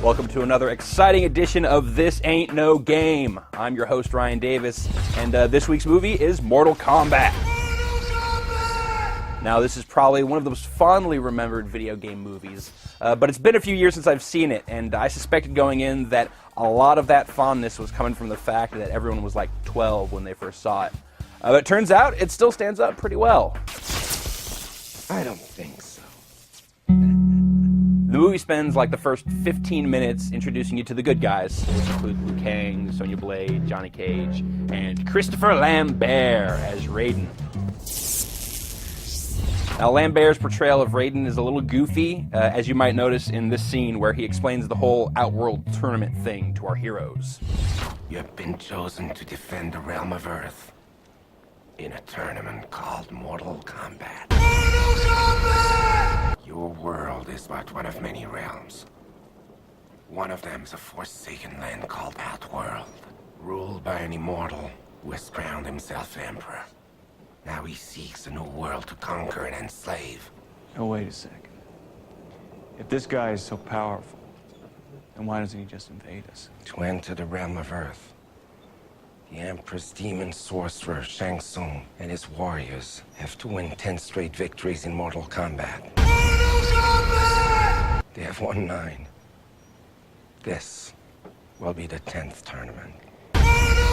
Welcome to another exciting edition of This Ain't No Game. I'm your host, Ryan Davis, and this week's movie is Mortal Kombat. Now, this is probably one of the most fondly remembered video game movies, but it's been a few years since I've seen it, and I suspected going in that a lot of that fondness was coming from the fact that everyone was like 12 when they first saw it. But it turns out it still stands up pretty well. I don't think so. The movie spends like the first 15 minutes introducing you to the good guys, which include Liu Kang, Sonya Blade, Johnny Cage, and Christopher Lambert as Raiden. Now, Lambert's portrayal of Raiden is a little goofy, as you might notice in this scene where he explains the whole Outworld tournament thing to our heroes. You have been chosen to defend the realm of Earth in a tournament called Mortal Kombat. Your world is but one of many realms. One of them is a forsaken land called Outworld, ruled by an immortal who has crowned himself emperor. Now he seeks a new world to conquer and enslave. Oh, wait a second. If this guy is so powerful, then why doesn't he just invade us? To enter the realm of Earth, the Emperor's demon sorcerer Shang Tsung and his warriors have to win 10 straight victories in Mortal Kombat. They have won 9. This will be the 10th tournament.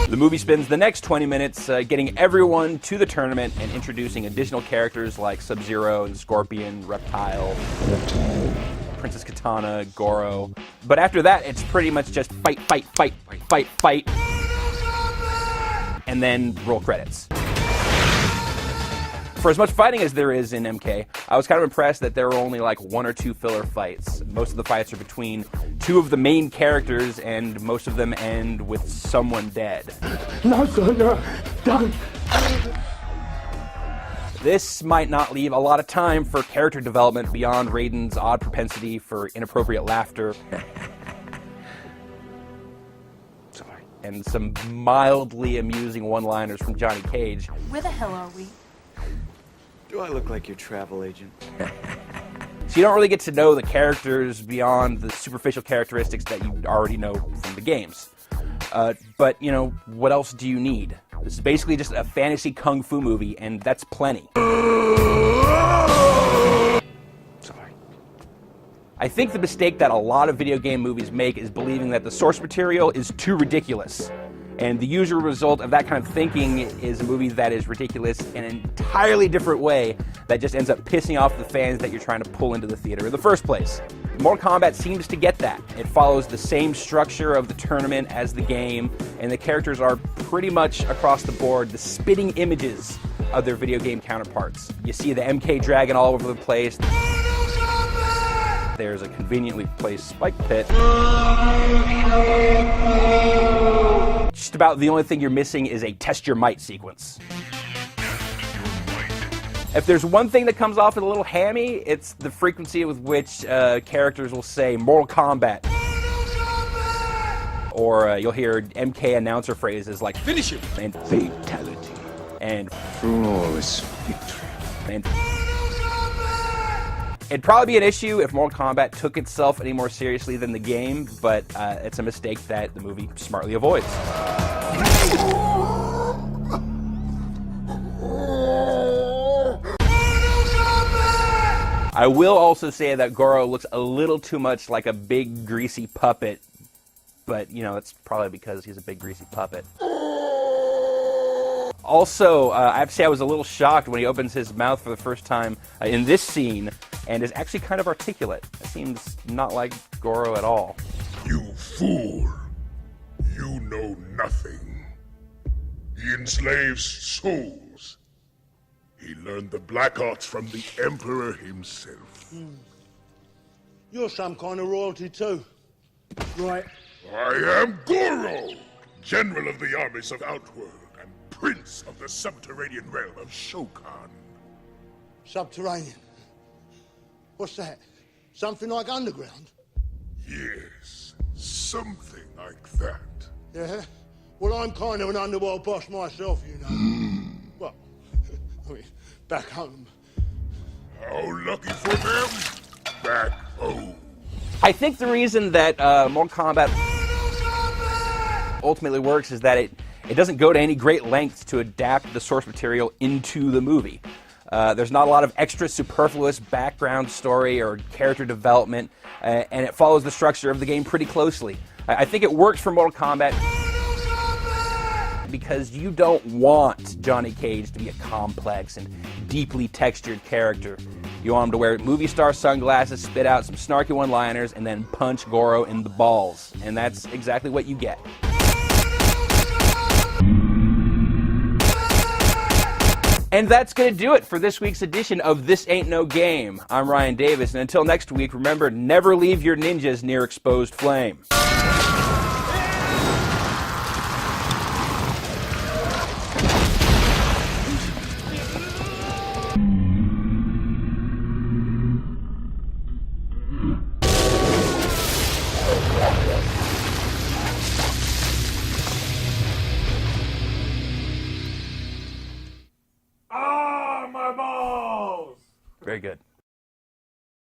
The movie spends the next 20 minutes getting everyone to the tournament and introducing additional characters like Sub-Zero and Scorpion, Reptile, Princess Katana, Goro. But after that, it's pretty much just fight, fight, fight, fight, fight, and then roll credits. For as much fighting as there is in MK, I was kind of impressed that there were only like 1 or 2 filler fights. Most of the fights are between 2 of the main characters, and most of them end with someone dead. This might not leave a lot of time for character development beyond Raiden's odd propensity for inappropriate laughter. And some mildly amusing one-liners from Johnny Cage. Where the hell are we? Do I look like your travel agent? So you don't really get to know the characters beyond the superficial characteristics that you already know from the games. But, you know, what else do you need? This is basically just a fantasy kung fu movie, and that's plenty. Sorry. I think the mistake that a lot of video game movies make is believing that the source material is too ridiculous. And the usual result of that kind of thinking is a movie that is ridiculous in an entirely different way that just ends up pissing off the fans that you're trying to pull into the theater in the first place. Mortal Kombat seems to get that. It follows the same structure of the tournament as the game, and the characters are pretty much across the board the spitting images of their video game counterparts. You see the MK Dragon all over the place. There's a conveniently placed spike pit. Just about the only thing you're missing is a test your might sequence. If there's one thing that comes off as a little hammy, it's the frequency with which characters will say Mortal Kombat. Or you'll hear MK announcer phrases like finish him and fatality and Flawless victory. and it'd probably be an issue if Mortal Kombat took itself any more seriously than the game, but it's a mistake that the movie smartly avoids. I will also say that Goro looks a little too much like a big, greasy puppet, but, you know, that's probably because he's a big, greasy puppet. Also, I have to say I was a little shocked when he opens his mouth for the first time in this scene and is actually kind of articulate. It seems not like Goro at all. You fool! You know nothing. He enslaves souls. He learned the black arts from the Emperor himself. You're some kind of royalty too. Right. I am Goro, General of the armies of Outworld and Prince of the subterranean realm of Shokan. Subterranean. What's that? Something like underground? Yes, something like that. Yeah? Well, I'm kind of an underworld boss myself, you know. Well, I mean, back home. How lucky for them, back home. I think the reason that Mortal Kombat ultimately works is that it doesn't go to any great lengths to adapt the source material into the movie. There's not a lot of extra superfluous background story or character development, and it follows the structure of the game pretty closely. I think it works for Mortal Kombat because you don't want Johnny Cage to be a complex and deeply textured character. You want him to wear movie star sunglasses, spit out some snarky one-liners, and then punch Goro in the balls. And that's exactly what you get. And that's going to do it for this week's edition of This Ain't No Game. I'm Ryan Davis, and until next week, remember, never leave your ninjas near exposed flame. Ah, my balls! Very good.